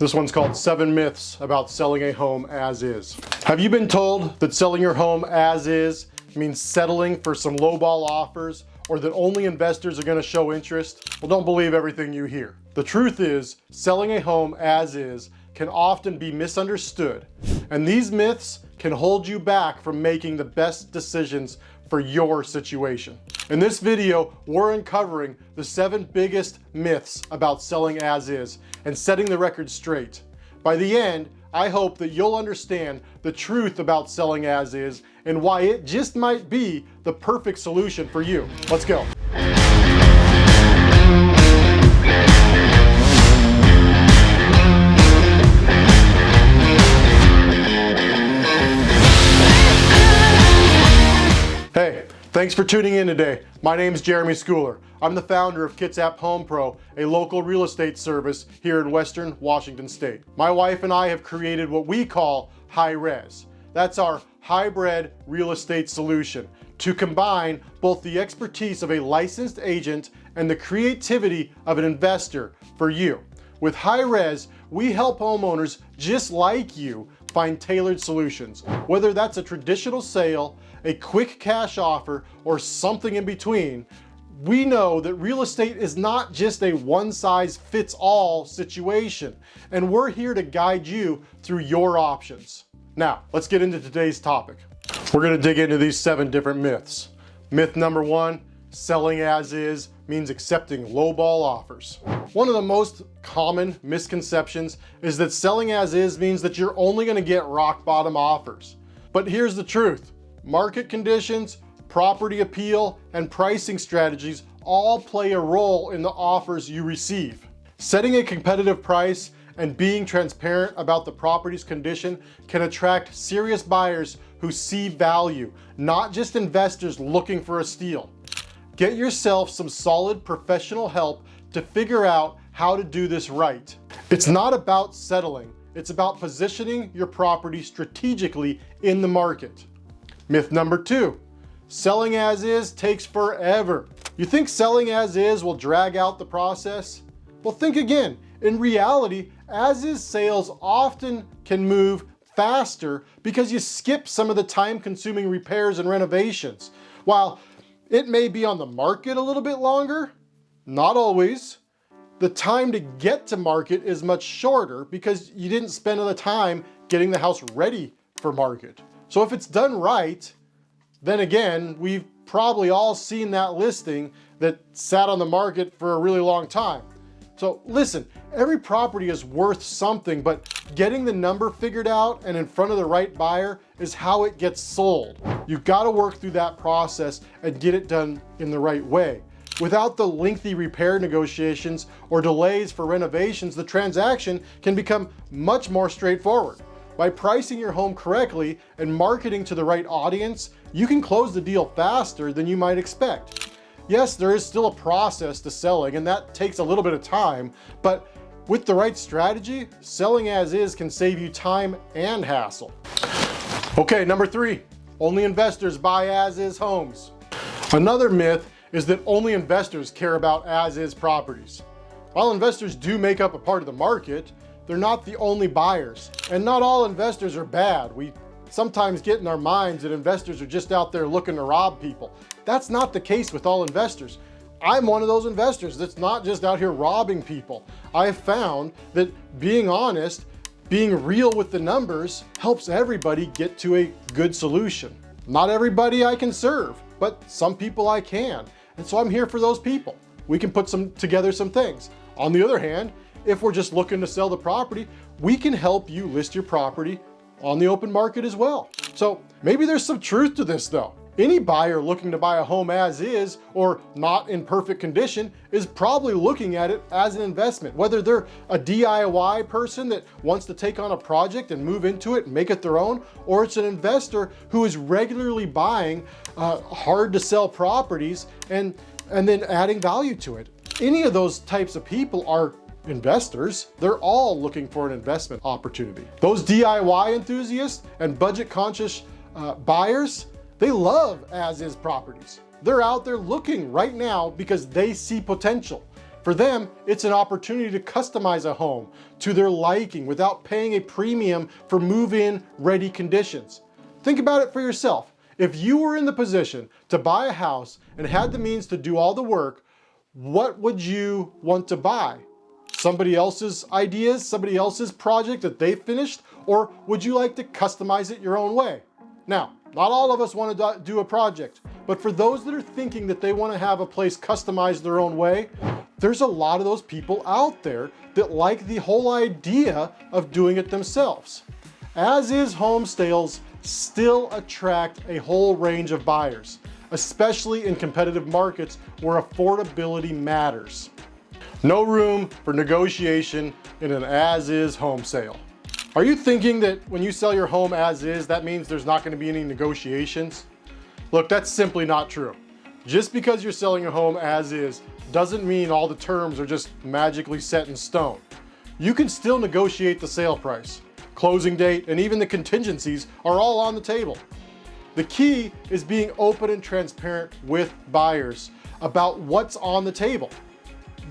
This one's called 7 Myths About Selling a Home As Is. Have you been told that selling your home as is means settling for some lowball offers, or that only investors are going to show interest? Well, don't believe everything you hear. The truth is, selling a home as is can often be misunderstood, and these myths can hold you back from making the best decisions for your situation. In this video, we're uncovering the 7 biggest myths about selling as is and setting the record straight. By the end, I hope that you'll understand the truth about selling as is and why it just might be the perfect solution for you. Let's go. Hey, thanks for tuning in today. My name's Jeremy Schooler. I'm the founder of Kitsap Home Pro, a local real estate service here in Western Washington State. My wife and I have created what we call high res. That's our hybrid real estate solution to combine both the expertise of a licensed agent and the creativity of an investor for you. With high res, we help homeowners just like you find tailored solutions, whether that's a traditional sale, a quick cash offer, or something in between. We know that real estate is not just a one-size-fits-all situation, and we're here to guide you through your options. Now, let's get into today's topic. We're going to dig into these 7 different myths. Myth number 1, selling as is means accepting lowball offers. One of the most common misconceptions is that selling as is means that you're only going to get rock bottom offers. But here's the truth. Market conditions, property appeal, and pricing strategies all play a role in the offers you receive. Setting a competitive price and being transparent about the property's condition can attract serious buyers who see value, not just investors looking for a steal. Get yourself some solid professional help to figure out how to do this right. It's not about settling, it's about positioning your property strategically in the market. Myth number 2, selling as is takes forever. You think selling as is will drag out the process? Well, think again. In reality, as is sales often can move faster because you skip some of the time-consuming repairs and renovations. While it may be on the market a little bit longer, not always. The time to get to market is much shorter because you didn't spend the time getting the house ready for market. So if it's done right, then again, we've probably all seen that listing that sat on the market for a really long time. So listen, every property is worth something, but getting the number figured out and in front of the right buyer is how it gets sold. You've got to work through that process and get it done in the right way. Without the lengthy repair negotiations or delays for renovations, the transaction can become much more straightforward. By pricing your home correctly and marketing to the right audience, you can close the deal faster than you might expect. Yes, there is still a process to selling, and that takes a little bit of time, but with the right strategy, selling as is can save you time and hassle. Okay, number 3, only investors buy as is homes. Another myth is that only investors care about as is properties. While investors do make up a part of the market, they're not the only buyers, and not all investors are bad. We sometimes get in our minds that investors are just out there looking to rob people. That's not the case with all investors. I'm one of those investors that's not just out here robbing people. I've found that being honest, being real with the numbers helps everybody get to a good solution. Not everybody I can serve, but some people I can. And so I'm here for those people. We can put together some things. On the other hand, if we're just looking to sell the property, we can help you list your property on the open market as well. So maybe there's some truth to this though. Any buyer looking to buy a home as is or not in perfect condition is probably looking at it as an investment. Whether they're a DIY person that wants to take on a project and move into it and make it their own, or it's an investor who is regularly buying hard to sell properties and then adding value to it. Any of those types of people are investors. They're all looking for an investment opportunity. Those DIY enthusiasts and budget conscious buyers, they love as-is properties. They're out there looking right now because they see potential. For them, it's an opportunity to customize a home to their liking without paying a premium for move-in ready conditions. Think about it for yourself. If you were in the position to buy a house and had the means to do all the work, what would you want to buy? Somebody else's ideas, somebody else's project that they finished, or would you like to customize it your own way? Now, not all of us want to do a project, but for those that are thinking that they want to have a place customized their own way, there's a lot of those people out there that like the whole idea of doing it themselves. As-is home sales still attract a whole range of buyers, especially in competitive markets where affordability matters. No room for negotiation in an as-is home sale. Are you thinking that when you sell your home as is, that means there's not going to be any negotiations? Look, that's simply not true. Just because you're selling your home as is doesn't mean all the terms are just magically set in stone. You can still negotiate the sale price. Closing date and even the contingencies are all on the table. The key is being open and transparent with buyers about what's on the table.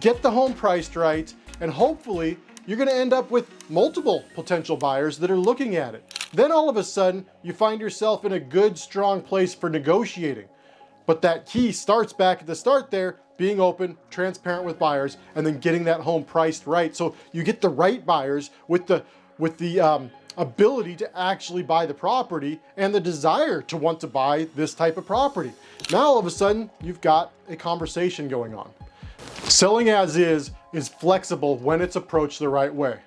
Get the home priced right, and hopefully you're going to end up with multiple potential buyers that are looking at it. Then all of a sudden, you find yourself in a good, strong place for negotiating. But that key starts back at the start there, being open, transparent with buyers, and then getting that home priced right. So you get the right buyers with the ability to actually buy the property and the desire to want to buy this type of property. Now all of a sudden, you've got a conversation going on. Selling as is flexible when it's approached the right way.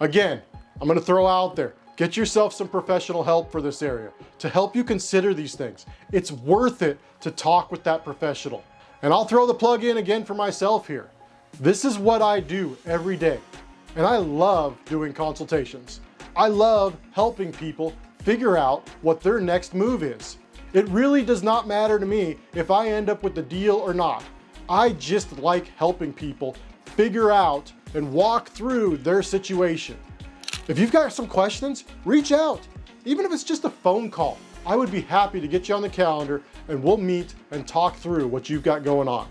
Again, I'm going to throw out there, get yourself some professional help for this area to help you consider these things. It's worth it to talk with that professional. And I'll throw the plug in again for myself here. This is what I do every day, and I love doing consultations. I love helping people figure out what their next move is. It really does not matter to me if I end up with the deal or not. I just like helping people figure out and walk through their situation. If you've got some questions, reach out. Even if it's just a phone call, I would be happy to get you on the calendar and we'll meet and talk through what you've got going on.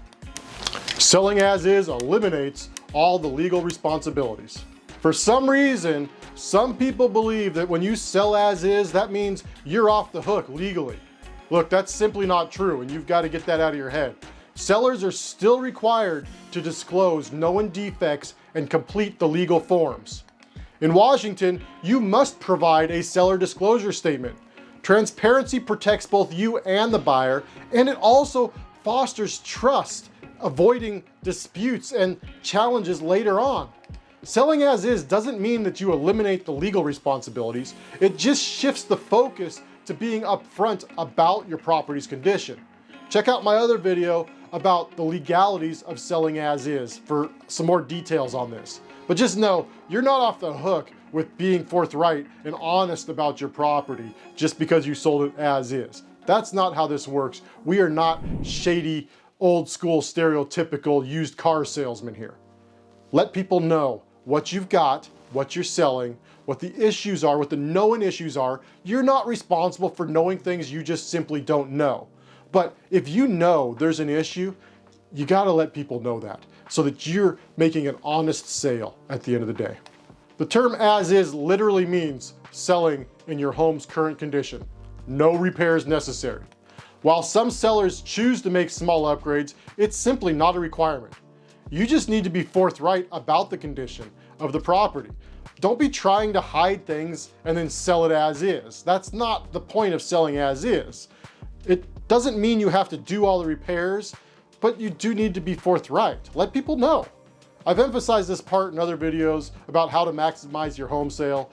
Selling as is eliminates all the legal responsibilities. For some reason, some people believe that when you sell as is, that means you're off the hook legally. Look, that's simply not true, and you've got to get that out of your head. Sellers are still required to disclose known defects and complete the legal forms. In Washington, you must provide a seller disclosure statement. Transparency protects both you and the buyer, and it also fosters trust, avoiding disputes and challenges later on. Selling as is doesn't mean that you eliminate the legal responsibilities. It just shifts the focus to being upfront about your property's condition. Check out my other video about the legalities of selling as is for some more details on this. But just know, you're not off the hook with being forthright and honest about your property just because you sold it as is. That's not how this works. We are not shady, old school, stereotypical used car salesmen here. Let people know what you've got, what you're selling, what the issues are, what the known issues are. You're not responsible for knowing things you just simply don't know. But if you know there's an issue, you gotta let people know that so that you're making an honest sale at the end of the day. The term as is literally means selling in your home's current condition. No repairs necessary. While some sellers choose to make small upgrades, it's simply not a requirement. You just need to be forthright about the condition of the property. Don't be trying to hide things and then sell it as is. That's not the point of selling as is. It doesn't mean you have to do all the repairs, but you do need to be forthright. Let people know. I've emphasized this part in other videos about how to maximize your home sale.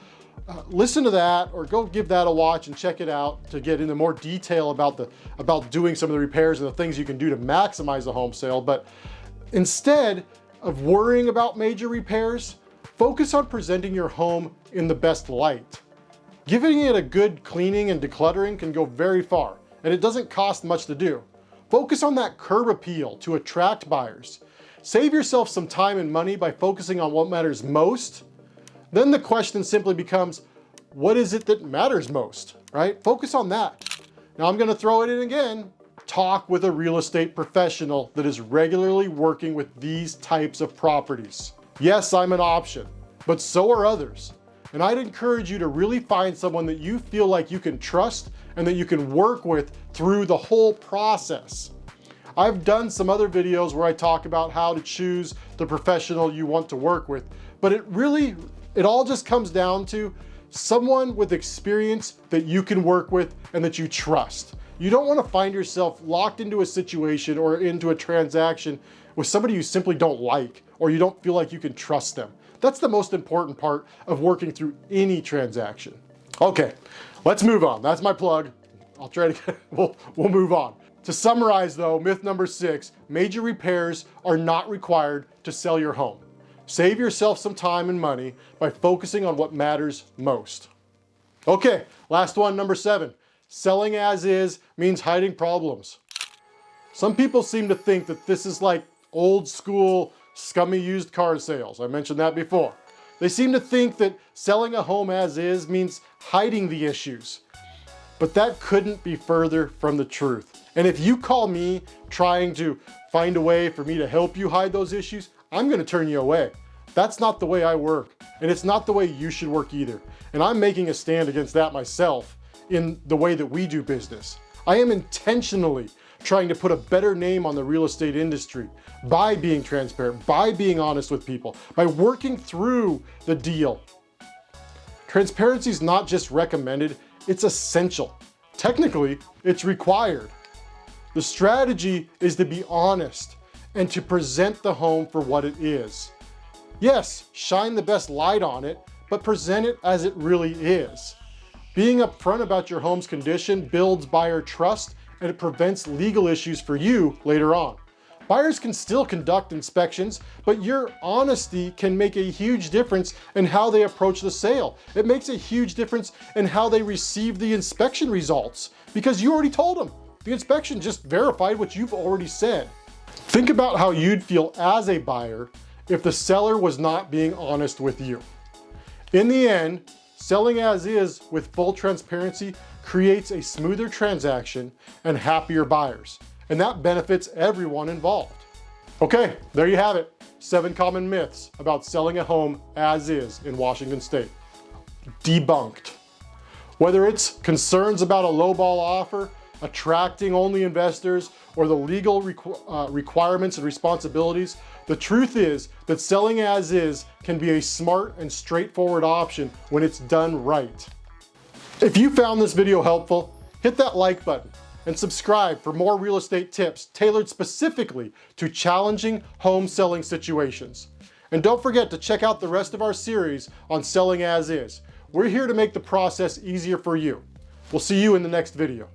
Listen to that or go give that a watch and check it out to get into more detail about doing some of the repairs and the things you can do to maximize the home sale. But instead of worrying about major repairs, focus on presenting your home in the best light. Giving it a good cleaning and decluttering can go very far, and it doesn't cost much to do. Focus on that curb appeal to attract buyers. Save yourself some time and money by focusing on what matters most. Then the question simply becomes, what is it that matters most, right? Focus on that. Now I'm gonna throw it in again. talk with a real estate professional that is regularly working with these types of properties. Yes, I'm an option, but so are others. And I'd encourage you to really find someone that you feel like you can trust and that you can work with through the whole process. I've done some other videos where I talk about how to choose the professional you want to work with, but it all just comes down to someone with experience that you can work with and that you trust. You don't want to find yourself locked into a situation or into a transaction with somebody you simply don't like, or you don't feel like you can trust them. That's the most important part of working through any transaction. Okay, let's move on. That's my plug. I'll try to we'll move on. To summarize though, myth number 6, major repairs are not required to sell your home. Save yourself some time and money by focusing on what matters most. Okay, last one, number 7. Selling as is means hiding problems. Some people seem to think that this is like old school scummy used car sales. I mentioned that before. They seem to think that selling a home as is means hiding the issues. But that couldn't be further from the truth. And if you call me trying to find a way for me to help you hide those issues, I'm gonna turn you away. That's not the way I work, and it's not the way you should work either. And I'm making a stand against that myself in the way that we do business. I am intentionally trying to put a better name on the real estate industry by being transparent, by being honest with people, by working through the deal. Transparency is not just recommended, it's essential. Technically, it's required. The strategy is to be honest and to present the home for what it is. Yes, shine the best light on it, but present it as it really is. Being upfront about your home's condition builds buyer trust, and it prevents legal issues for you later on. Buyers can still conduct inspections, but your honesty can make a huge difference in how they approach the sale. It makes a huge difference in how they receive the inspection results, because you already told them. The inspection just verified what you've already said. Think about how you'd feel as a buyer if the seller was not being honest with you. In the end, selling as is with full transparency creates a smoother transaction and happier buyers, and that benefits everyone involved. Okay, there you have it. 7 common myths about selling a home as is in Washington State. Debunked. Whether it's concerns about a lowball offer, attracting only investors, or the legal requirements and responsibilities, the truth is that selling as is can be a smart and straightforward option when it's done right. If you found this video helpful, hit that like button and subscribe for more real estate tips tailored specifically to challenging home selling situations. And don't forget to check out the rest of our series on selling as is. We're here to make the process easier for you. We'll see you in the next video.